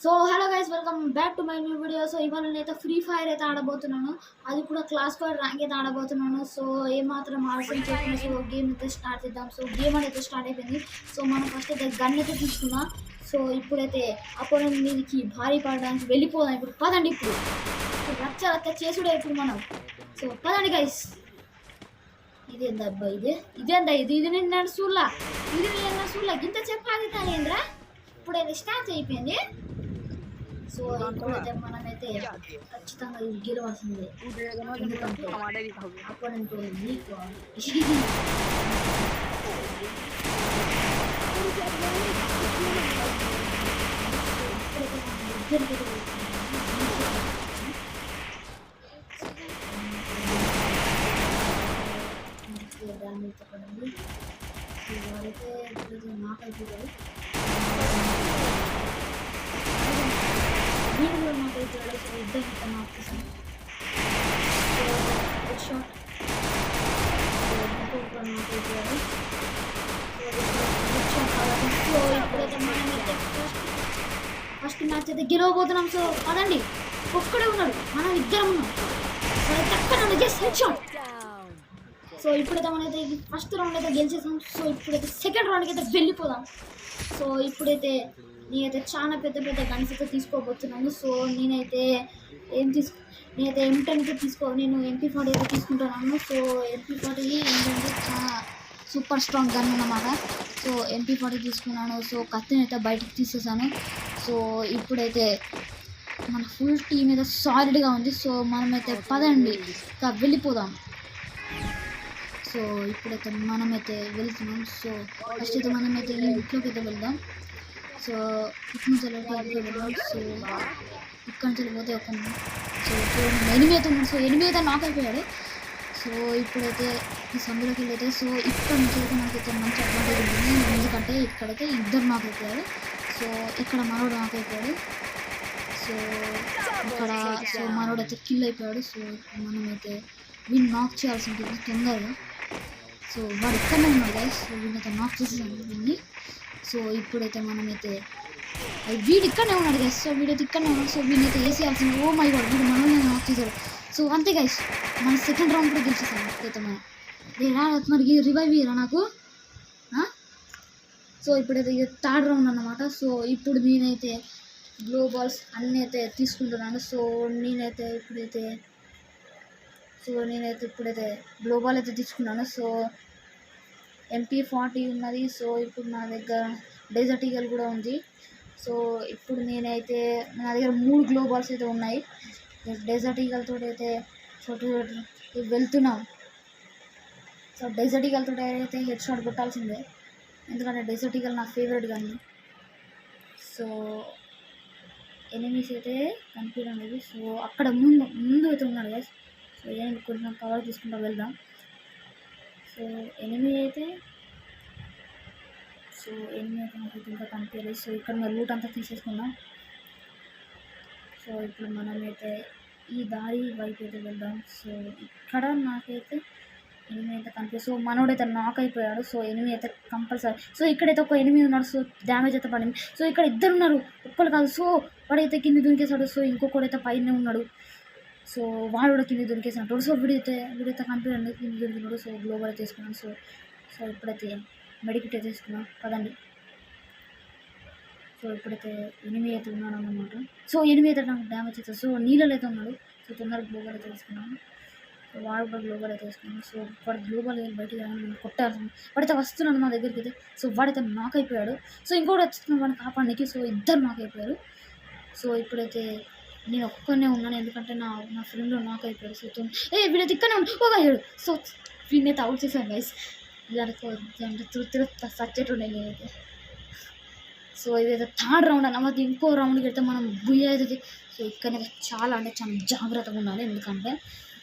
So hello guys, welcome back to my new video. So ఇవాళ నేనైతే free fire అయితే ఆడబోతున్నాను. అది కూడా క్లాస్ 4 ర్యాంక్ అయితే ఆడబోతున్నాను. సో ఏమాత్రం ఆలస్యం చేయకుండా సో గేమ్ అయితే స్టార్ట్ చేద్దాం. సో గేమ్ అయితే స్టార్ట్ అయిపోయింది. సో మనం ఫస్ట్ అయితే గన్ అయితే తీసుకున్నాం. సో ఇప్పుడైతే అపోనెంట్ మీదకి భారీ పడడానికి వెళ్ళిపోదాం. ఇప్పుడు పదండి, ఇప్పుడు రచ్చ రచ్చ చేసుడే ఇప్పుడు మనం. సో పదండి గైస్. ఇదేందా అబ్బా, ఇదేందా ఇది నేను చూడలా, ఇంత చెప్పాలి ఏంద్రా. ఇప్పుడైతే స్టార్ట్ అయిపోయింది. సో ఇప్పుడైతే మనమైతే ఖచ్చితంగా ఇది గెలవాల్సిందే, ఎందుకంటే అపోనెంట్ వీక్. దాన్ని చెప్పండి. వారైతే ఇప్పుడు నాకైపోయారు, వీడియో నాకైపోయాడు. సో ఇద్దరు మొత్తం ఆపేసాను. సో హెడ్ షాట్ నాకైపోయాడు. సో ఇప్పుడైతే మనమైతే ఫస్ట్ మ్యాచ్ అయితే గెలవబోతున్నాం. సో పదండి, ఒక్కడే ఉన్నాడు, మనం ఇద్దరం ఉన్నాం. టక్కన జస్ట్ హెడ్ షాట్. సో ఇప్పుడైతే మనమైతే ఫస్ట్ రౌండ్ అయితే గెలిచేసాం. సో ఇప్పుడైతే సెకండ్ రౌండ్కి అయితే వెళ్ళిపోదాం. సో ఇప్పుడైతే నేనైతే చాలా పెద్ద పెద్ద గన్స్ అయితే తీసుకోబోతున్నాను. సో నేనైతే M10 నేను MP40 అయితే తీసుకుంటున్నాను. సో MP40 ఏంటంటే చాలా సూపర్ స్ట్రాంగ్ గన్ అన్నమాట. సో MP40 తీసుకున్నాను. సో కత్తిని అయితే బయటకు తీసేసాను. సో ఇప్పుడైతే మన ఫుల్ టీమ్ అయితే సాలిడ్గా ఉంది. సో మనమైతే పదండి ఇంకా వెళ్ళిపోదాం. సో ఇప్పుడైతే మనమైతే వెళ్తున్నాం. సో ఫస్ట్ అయితే మనమైతే ఈ ఇంట్లోకి అయితే వెళ్దాం. సో ఇక్కడ నుంచి వెళ్దాం. సో ఇక్కడ నుంచి వెళ్ళిపోతే ఒక సో ఎనిమిది అయితే ఉన్నాడు. సో ఎనిమిది అయితే నాక్ అయిపోయాడు. సో ఇప్పుడైతే ఈ సందులోకి వెళ్ళైతే సో ఇక్కడ నుంచి అయితే మనకైతే మంచి అడ్వాంటేజ్ ఉంటుంది, ఎందుకంటే ఇక్కడైతే ఇద్దరు నాక్ అయిపోయారు. సో ఇక్కడ మనోడు నాక్ అయిపోయాడు. సో ఇక్కడ సో మనోడు అయితే కిల్ అయిపోయాడు. సో మనమైతే వీళ్ళు నాక్ చేయాల్సి ఉంటుంది తొందరగా. సో వాడు ఇక్కడనే ఉన్నాడు గైస్. సో వీళ్ళైతే నాక్ చేసేసాను వీడిని. సో ఇప్పుడైతే మనమైతే వీడు ఇక్కడనే ఉన్నాడు గైస్. సో వీడైతే ఇక్కడనే ఉన్నాడు. సో వీళ్ళైతే వేసేయాల్సింది. ఓ మై గాడ్, వీడు మనల్ని నాక్ చేశాడు. సో అంతే గైస్, మన సెకండ్ రౌండ్ కూడా గెలిచేసాను. అయితే మనం మరి రివైవ్ ఇయ్యరా నాకు. సో ఇప్పుడైతే ఇది థర్డ్ రౌండ్ అన్నమాట. సో ఇప్పుడు నేనైతే గ్లోబాల్స్ అన్నీ అయితే తీసుకుంటున్నాను. సో నేనైతే ఇప్పుడైతే గ్లోబాల్ అయితే తీసుకున్నాను. సో MP40 ఉన్నది. సో ఇప్పుడు నా దగ్గర డెజర్ట్ ఈగల్ కూడా ఉంది. సో ఇప్పుడు నేనైతే నా దగ్గర 3 గ్లోబాల్స్ అయితే ఉన్నాయి. డెజర్ట్ ఈగల్తో అయితే వెళ్తున్నాం. సో డెజర్ట్ ఈగల్తో అయితే హెడ్ షాట్ కొట్టాల్సిందే, ఎందుకంటే డెజర్ట్ ఈగల్ నా ఫేవరెట్ కానీ. సో ఎనిమీస్ అయితే కనిపించడం లేదు. సో అక్కడ ముందు అయితే ఉన్నాడు గైస్. సో ఏమి కొంచెం కవర్ తీసుకుంటూ వెళ్దాం. సో ఎనిమీ అయితే నాకు ఇంకా కనిపించలేదు. సో ఇక్కడ మన లూట్ అంతా తీసేసుకున్నాం. సో ఇప్పుడు మనమైతే ఈ దారి వైపు అయితే వెళ్దాం. సో ఇక్కడ నాకైతే ఎనిమీ అయితే కనిపిస్తుంది. సో మనోడైతే నాక్ అయిపోయాడు. సో ఎనిమీ అయితే కంపల్సరీ. సో ఇక్కడైతే ఒక ఎనిమీ ఉన్నాడు. సో డ్యామేజ్ అయితే పడింది. సో ఇక్కడ ఇద్దరు ఉన్నారు, ఒక్కరు కాదు. సో వాడైతే కింద దునికేశాడు. సో ఇంకొకడైతే పైన ఉన్నాడు. సో వాడు కూడా కింద దొరికేసినట్టు. సో వీడైతే కనిపించండి కింద దొరికినాడు. సో గ్లోబల్ అయితే తీసుకున్నాను. సో ఇప్పుడైతే మెడికిట్ అయితే తీసుకున్నాం. పదండి. సో ఇప్పుడైతే ఎనిమిది అయితే ఉన్నాడు అన్నమాట. సో ఎనిమిది అయితే నాకు డ్యామేజ్ అవుతుంది. సో నీళ్ళలో అయితే ఉన్నాడు. సో తొందరగా గ్లోబల్ అయితే తీసుకున్నాను. సో వాడు కూడా గ్లోబల్ అయితే తీసుకున్నాను. సో వాడు గ్లోబల్ బయటికి కొట్టాల్సింది. వాడైతే వస్తున్నాడు మా దగ్గరికి అయితే. సో వాడైతే నాక్ అయిపోయాడు. సో ఇంకోటి వచ్చిన వాడిని కాపాడడానికి. సో ఇద్దరు నాక్ అయిపోయారు. సో ఇప్పుడైతే నేను ఒక్కనే ఉన్నాను, ఎందుకంటే నా ఫ్రెండ్ నాక్ అయిపోయాడు. సో వీడైతే ఇక్కడనే ఉన్నాడు. సో వీడినైతే అవుట్ చేశాను గైస్. దానికి సచ్చేటుండే నేనైతే. సో ఇదైతే థర్డ్ రౌండ్ అన్నమాట. ఇంకో రౌండ్కి వెళ్తే మనం బుయ్య అవుతుంది. సో ఇక్కడైతే చాలా జాగ్రత్తగా ఉండాలి, ఎందుకంటే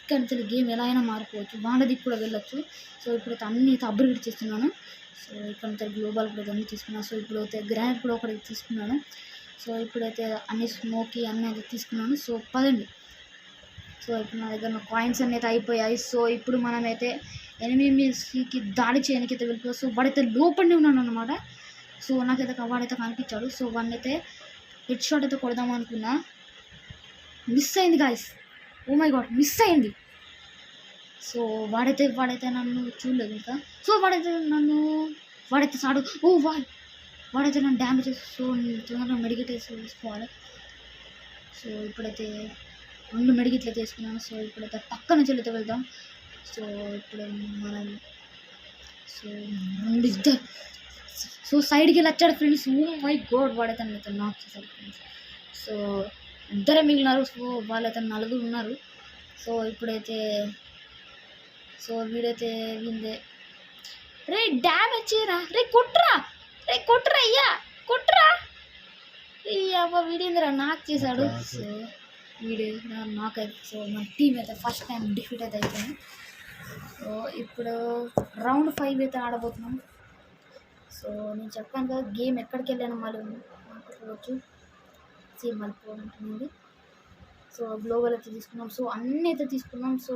ఇక్కడ నుంచి గేమ్ ఎలా అయినా మారిపోవచ్చు. వాళ్ళది కూడా వెళ్ళొచ్చు. సో ఇప్పుడైతే అన్నీ అప్గ్రేడ్ చేస్తున్నాను. సో ఇక్కడ నుంచి గ్లోబల్ కూడా అన్నీ తీసుకున్నాను. సో ఇప్పుడైతే గ్రానైట్ కూడా ఒకటి తీసుకున్నాను. సో ఇప్పుడైతే అన్ని స్మోకీ అన్నీ అయితే తీసుకున్నాను. సో పదండి. సో ఇప్పుడు నా దగ్గర కాయిన్స్ అన్నీ అయితే అయిపోయాయి. సో ఇప్పుడు మనమైతే ఎనిమిదికి దాడి చేయడానికి అయితే వెళ్ళిపోయాం. సో వాడైతే లోపలనే ఉన్నాను అన్నమాట. సో నాకైతే వాడైతే కనిపించాడు. సో వాడినైతే హెడ్ షాట్ అయితే కొడదాం అనుకున్నా, మిస్ అయింది guys. Oh my god, miss అయింది. సో వాడైతే నన్ను చూడలేదు ఇంకా. సో వాడైతే సాడు. వాడైతే నన్ను డ్యామేజ్ చేసి, సో తొందరగా మెడికేట్ వేసుకోవాలి. సో ఇప్పుడైతే 2 మెడికేట్లు అయితే వేసుకున్నాను. సో ఇప్పుడైతే పక్క నుంచి అయితే వెళ్దాం. సో ఇప్పుడు మనం ఇద్దరు సో సైడ్కి వెళ్ళి వచ్చాడు ఫ్రెండ్స్. ఓ మై గాడ్, వాడైతే నాతో నాక్ చేశాడు ఫ్రెండ్స్. సో ఇద్దరే మిగిలినారు. సో వాళ్ళైతే 4 ఉన్నారు. సో ఇప్పుడైతే వీడైతే విందే. రే డ్యామేజ్ చేయరా, రే కొట్టురా అయ్యా, కొట్టురా. అవ్వ వీడేంద్రా నాక్ చేశాడు. సో వీడు నాక్ అయితే. సో మన టీం అయితే ఫస్ట్ టైం డిఫీట్ అయితే అయిపోయింది. సో ఇప్పుడు రౌండ్ 5 అయితే ఆడబోతున్నాం. సో నేను చెప్పాను కదా, గేమ్ ఎక్కడికి వెళ్ళాను మళ్ళీ అనుకోవచ్చు. సేమ్ మళ్ళీ. సో గ్లోబల్ అయితే తీసుకున్నాం. సో అన్నీ అయితే తీసుకున్నాం. సో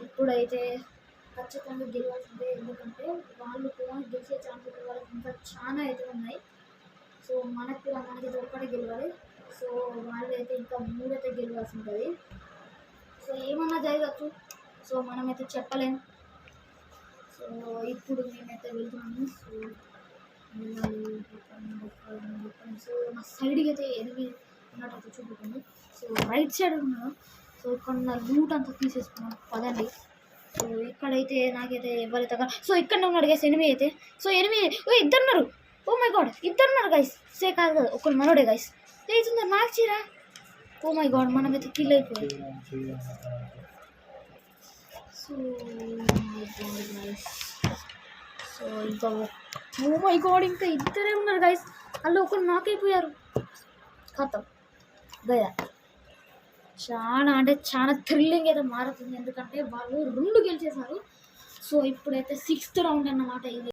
ఇప్పుడైతే ఖచ్చితంగా గెలవాల్సిందే, ఎందుకంటే వాళ్ళు కూడా గెలిచే ఛాన్సెస్ వాళ్ళకి ఇంకా చాలా అయితే ఉన్నాయి. సో మనకైతే ఒక్కటే గెలవాలి. సో వాళ్ళు అయితే ఇంకా 3 అయితే గెలవాల్సి ఉంటుంది. సో ఏమన్నా జరగచ్చు, సో మనమైతే చెప్పలేం. సో ఇప్పుడు మేమైతే వెళ్తున్నాము. సో నా సైడ్కి అయితే ఎనిమిది ఉన్నట్టు చూపుతుంది. సో రైట్ సైడ్ ఉన్నాను. సో ఇక్కడ నా రూట్ అంతా తీసేసుకున్నాను పదండి. సో ఇక్కడైతే నాకైతే ఎవరైతే సో ఇక్కడనే ఉన్నాడు గైస్ ఎనిమిది అయితే. సో ఎనిమిది ఇద్దరున్నారు. ఓ మై గాడ్, ఇద్దరున్నారు గైస్. కాదు కదా, ఒకరు మనోడే గైస్. లేచుందా నాకు చీరా. ఓ మై గాడ్, మనమైతే కిల్ అయిపోయింది. సో సో ఇంకా ఓ మై గాడ్, ఇంకా ఇద్దరే ఉన్నారు గైస్. వాళ్ళు ఒకరు నాకైపోయారు. ఖతం గయా. చాలా థ్రిల్లింగ్ అయితే మారుతుంది, ఎందుకంటే వాళ్ళు 2 గెలిచేశారు. సో ఇప్పుడైతే 6th రౌండ్ అన్నమాట ఇది.